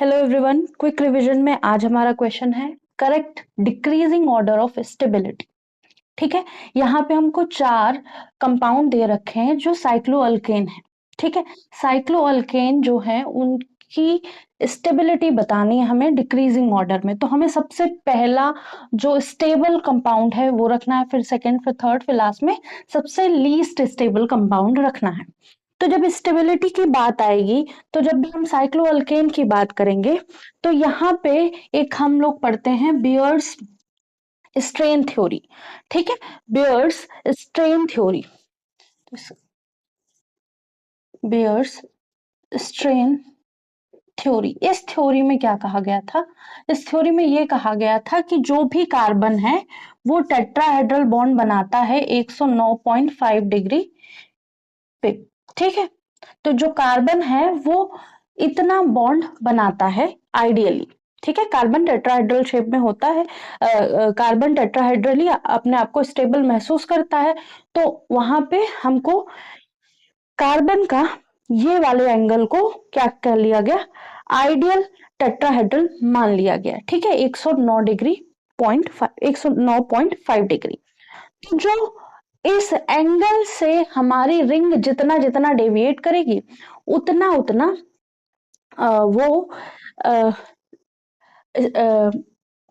Hello everyone, quick revision में आज हमारा क्वेश्चन है correct decreasing order of stability. ठीक है, यहाँ पे हमको 4 कंपाउंड दे रखे हैं जो साइक्लोअल्केन है। ठीक है, साइक्लोअल्केन जो है उनकी स्टेबिलिटी बतानी है हमें डिक्रीजिंग ऑर्डर में। तो हमें सबसे पहला जो स्टेबल कंपाउंड है वो रखना है, फिर सेकंड, फिर थर्ड, फिर लास्ट में सबसे लीस्ट स्टेबल कंपाउंड रखना है। तो जब स्टेबिलिटी की बात आएगी, तो जब भी हम साइक्लोअल्केन की बात करेंगे तो यहाँ पे एक हम लोग पढ़ते हैं बियर्स स्ट्रेन थ्योरी। ठीक है, बियर्स स्ट्रेन थ्योरी, बियर्स स्ट्रेन थ्योरी। इस थ्योरी में क्या कहा गया था? इस थ्योरी में ये कहा गया था कि जो भी कार्बन है वो टेट्राहेड्रल बॉन्ड बनाता है 109.5 डिग्री पे। ठीक है, तो जो कार्बन है वो इतना बॉन्ड बनाता है आइडियली। ठीक है, कार्बन टेट्राहेड्रल शेप में होता है। कार्बन टेट्राहेड्रली अपने आप को स्टेबल महसूस करता है। तो वहां पे हमको कार्बन का ये वाले एंगल को क्या कर लिया गया? आइडियल टेट्राहेड्रल मान लिया गया। ठीक है, 109 डिग्री 109.5 डिग्री। जो इस एंगल से हमारी रिंग जितना जितना डेविएट करेगी उतना उतना वो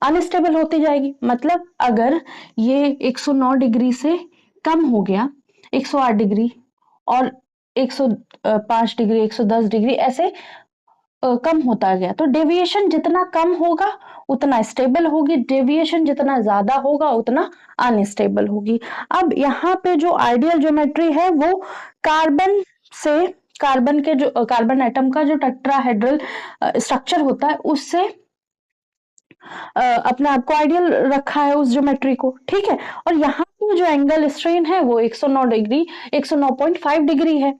अनस्टेबल होती जाएगी। मतलब अगर ये 109 डिग्री से कम हो गया, 108 डिग्री और 105 डिग्री, 110 डिग्री ऐसे कम होता गया, तो डेविएशन जितना कम होगा उतना स्टेबल होगी, डेविएशन जितना ज्यादा होगा उतना अनस्टेबल होगी। अब यहाँ पे जो आइडियल ज्योमेट्री है वो कार्बन से, कार्बन के जो कार्बन एटम का जो टेट्राहेड्रल स्ट्रक्चर होता है उससे अपने आप को आइडियल रखा है उस ज्योमेट्री को। ठीक है, और यहाँ पे जो एंगल स्ट्रेन है वो 109 डिग्री 109.5 डिग्री है।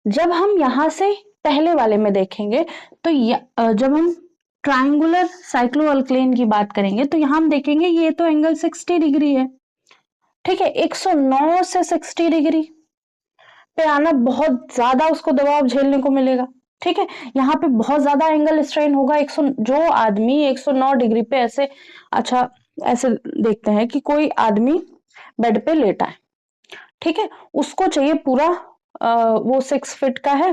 जब हम यहाँ से पहले वाले में देखेंगे तो जब हम ट्रायंगुलर साइक्लोअल्केन की बात करेंगे तो यहाँ हम देखेंगे ये तो एंगल 60 डिग्री है। ठीक है, 109 से 60 डिग्री पे आना बहुत ज्यादा उसको दबाव झेलने को मिलेगा। ठीक है, यहाँ पे बहुत ज्यादा एंगल स्ट्रेन होगा। 100 जो आदमी 109 डिग्री पे ऐसे, अच्छा ऐसे देखते हैं कि कोई आदमी बेड पे लेटा है। ठीक है, उसको चाहिए पूरा वो 6 फीट का है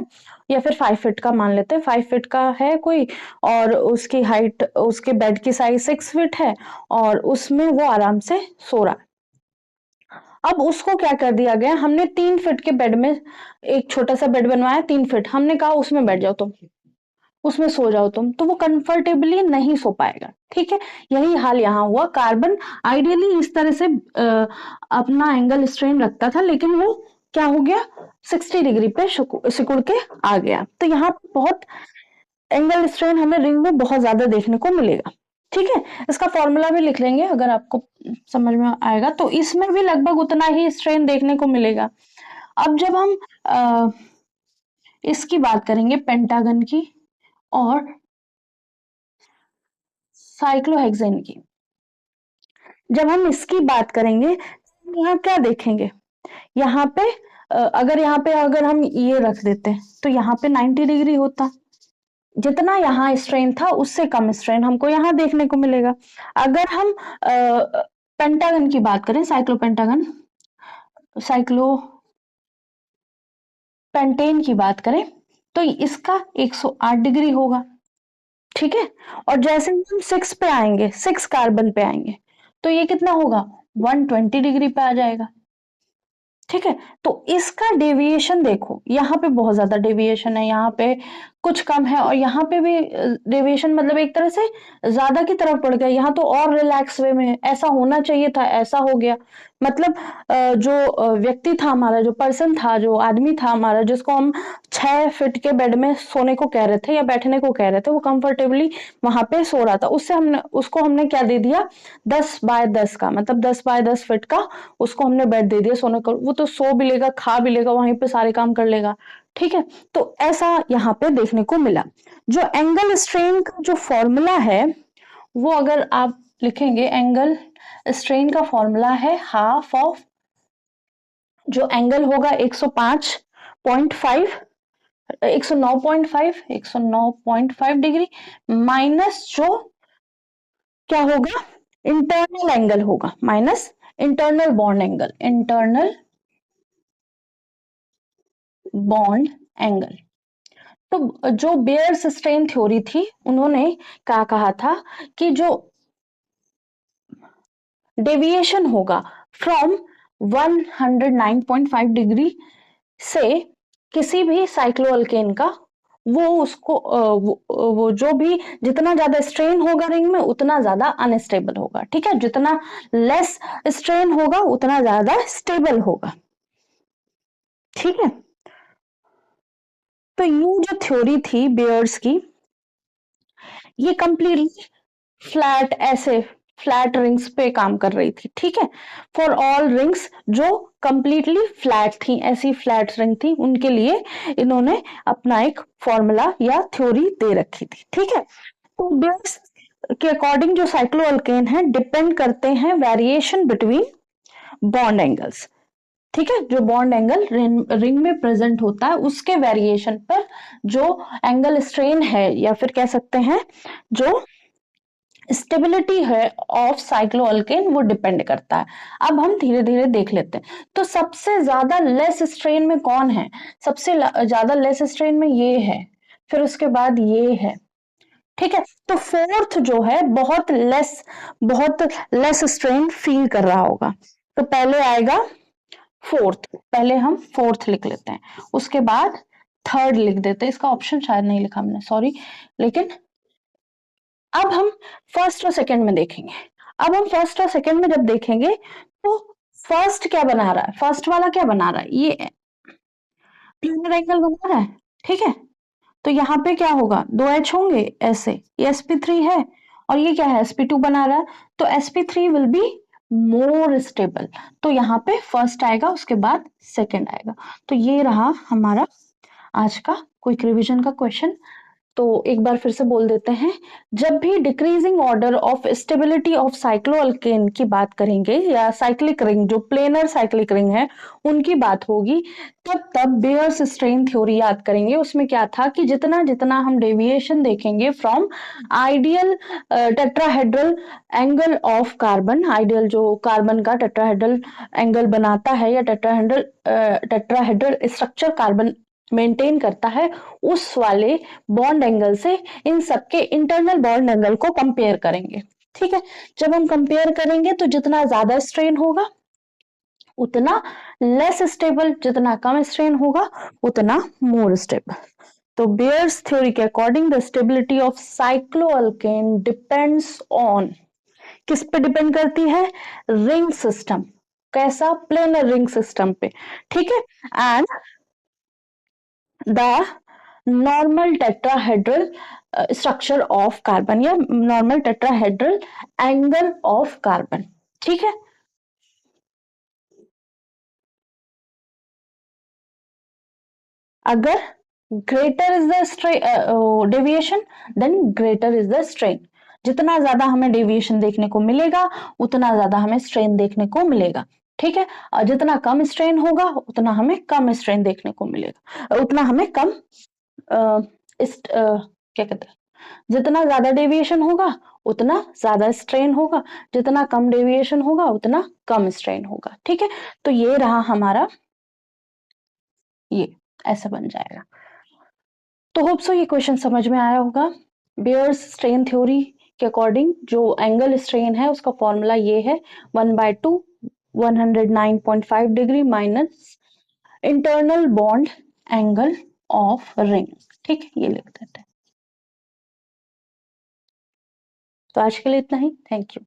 या फिर 5 फीट का मान लेते हैं, 5 फीट का है कोई, और उसकी हाइट, उसके बेड की साइज 6 फीट है और उसमें वो आराम से सो रहा है। अब उसको क्या कर दिया गया, हमने 3 फीट के बेड में एक छोटा सा बेड बनवाया, 3 फीट, हमने कहा उसमें बैठ जाओ तुम, उसमें सो जाओ तुम, तो वो कंफर्टेबली नहीं सो पाएगा। ठीक है, यही हाल यहाँ हुआ। कार्बन आइडियली इस तरह से अपना एंगल स्ट्रेन रखता था, लेकिन वो क्या हो गया, 60 डिग्री पे सिकुड़ के आ गया। तो यहाँ बहुत एंगल स्ट्रेन हमें रिंग में बहुत ज्यादा देखने को मिलेगा। ठीक है, इसका फॉर्मूला भी लिख लेंगे अगर आपको समझ में आएगा। तो इसमें भी लगभग उतना ही स्ट्रेन देखने को मिलेगा। अब जब हम इसकी बात करेंगे पेंटागन की और साइक्लोहेक्सेन की, जब हम इसकी बात करेंगे यहाँ क्या देखेंगे, यहाँ पे अगर हम ये रख देते तो यहाँ पे 90 डिग्री होता। जितना यहाँ स्ट्रेन था उससे कम स्ट्रेन हमको यहाँ देखने को मिलेगा। अगर हम पेंटागन की बात करें, साइक्लोपेंटागन, साइक्लो पेंटेन की बात करें तो इसका 108 डिग्री होगा। ठीक है, और जैसे हम 6 पे आएंगे, 6 कार्बन पे आएंगे तो ये कितना होगा, 120 डिग्री पे आ जाएगा। ठीक है, तो इसका डेविएशन देखो, यहाँ पे बहुत ज्यादा डेविएशन है, यहाँ पे कुछ कम है, और यहाँ पे भी डेविएशन मतलब एक तरह से ज्यादा की तरफ पड़ गया। यहाँ तो और रिलैक्स वे में ऐसा होना चाहिए था, ऐसा हो गया। मतलब जो व्यक्ति था हमारा, जो पर्सन था, जो आदमी था हमारा, जिसको हम 6 फीट के बेड में सोने को कह रहे थे या बैठने को कह रहे थे, वो कंफर्टेबली वहां पे सो रहा था। उसको हमने क्या दे दिया, 10 बाय 10 का, मतलब 10 बाय 10 फीट का उसको हमने बेड दे दिया सोने को। वो तो सो भी लेगा, खा भी लेगा, वहीं पे सारे काम कर लेगा। ठीक है, तो ऐसा यहाँ पे देखने को मिला। जो एंगल स्ट्रेन का जो फॉर्मूला है वो अगर आप लिखेंगे, एंगल स्ट्रेन का फॉर्मूला है हाफ ऑफ, जो एंगल होगा 105.5 109.5 डिग्री माइनस जो क्या होगा, इंटरनल एंगल होगा, minus internal bond angle, internal bond angle. तो जो बेयर्स स्ट्रेन थ्योरी थी उन्होंने क्या कहा था कि जो डेविएशन होगा फ्रॉम 109.5 डिग्री से किसी भी साइक्लोअल्केन का, वो उसको वो जो भी जितना ज्यादा स्ट्रेन होगा रिंग में उतना ज्यादा अनस्टेबल होगा, ठीक है, जितना लेस स्ट्रेन होगा उतना ज्यादा स्टेबल होगा, ठीक है। तो ये जो थ्योरी थी बेयर्स की, ये कंप्लीटली फ्लैट, ऐसे फ्लैट रिंग्स पे काम कर रही थी, ठीक है, फॉर ऑल रिंग्स जो कंप्लीटली फ्लैट थी, ऐसी फ्लैट रिंग थी उनके लिए इन्होंने अपना एक फॉर्मूला या थ्योरी दे रखी थी, ठीक है। तो बेयर्स के अकॉर्डिंग जो साइक्लोअल्केन है डिपेंड करते हैं वेरिएशन बिटवीन बॉन्ड एंगल्स, ठीक है, जो बॉन्ड एंगल रिंग में प्रेजेंट होता है उसके वेरिएशन पर जो एंगल स्ट्रेन है या फिर कह सकते हैं जो स्टेबिलिटी है ऑफ साइक्लोअल्केन वो डिपेंड करता है। अब हम धीरे धीरे देख लेते हैं। तो सबसे ज्यादा लेस स्ट्रेन में कौन है, सबसे ज्यादा लेस स्ट्रेन में ये है, फिर उसके बाद ये है, ठीक है। तो फोर्थ जो है बहुत लेस स्ट्रेन फील कर रहा होगा, तो पहले आएगा फोर्थ, पहले हम फोर्थ लिख लेते हैं, उसके बाद थर्ड लिख देते हैं, इसका ऑप्शन शायद नहीं लिखा हमने, सॉरी। लेकिन अब हम फर्स्ट और सेकंड में देखेंगे। अब हम फर्स्ट और सेकंड में जब देखेंगे तो फर्स्ट क्या बना रहा है, फर्स्ट वाला क्या बना रहा है, ये प्लेनर एंगल बना रहा है, ठीक है। तो यहाँ पे क्या होगा, दो एच होंगे ऐसे, ये sp3 है और ये क्या है sp2 बना रहा है, तो sp3 will be more stable, तो यहाँ पे फर्स्ट आएगा उसके बाद सेकंड आएगा। तो ये रहा हमारा आज का क्विक रिवीजन का क्वेश्चन। तो एक बार फिर से बोल देते हैं, जब भी decreasing order of stability of cycloalkane की बात करेंगे या साइक्लिक रिंग जो प्लेनर साइक्लिक रिंग है उनकी बात होगी, तब बेयर्स स्ट्रेन थ्योरी याद करेंगे। उसमें क्या था कि जितना जितना हम डेविएशन देखेंगे from ideal tetrahedral angle of carbon, ideal जो कार्बन का टेट्राहेड्रल एंगल बनाता है या टेट्राहेड्रल स्ट्रक्चर कार्बन मेंटेन करता है, उस वाले बॉन्ड एंगल से इन सबके इंटरनल बॉन्ड एंगल को कंपेयर करेंगे, ठीक है। जब हम कंपेयर करेंगे तो जितना ज्यादा स्ट्रेन होगा उतना लेस स्टेबल, जितना कम स्ट्रेन होगा उतना मोर स्टेबल। तो बेयर्स थ्योरी के according the stability of cycloalkane depends on, किस पे डिपेंड करती है, रिंग सिस्टम, कैसा, प्लेनर रिंग सिस्टम पे, ठीक है, and the normal tetrahedral structure of carbon या normal tetrahedral angle of carbon, ठीक है। अगर greater is the deviation then greater is the strain, जितना ज्यादा हमें डेविएशन देखने को मिलेगा उतना ज्यादा हमें स्ट्रेन देखने को मिलेगा, ठीक है। और जितना कम स्ट्रेन होगा उतना हमें कम स्ट्रेन देखने को मिलेगा, उतना हमें कम क्या कहते हैं, जितना ज्यादा डेविएशन होगा उतना ज्यादा स्ट्रेन होगा, जितना कम डेविएशन होगा उतना कम स्ट्रेन होगा, ठीक है। तो ये रहा हमारा, ये ऐसे बन जाएगा। तो होप सो ये क्वेश्चन समझ में आया होगा। बेयर्स स्ट्रेन थ्योरी के अकॉर्डिंग जो एंगल स्ट्रेन है उसका फॉर्मूला ये है 1/2 109.5 degree minus internal bond angle of ring, ठीक है, ये लिख देते हैं। तो आज के लिए इतना ही, थैंक यू।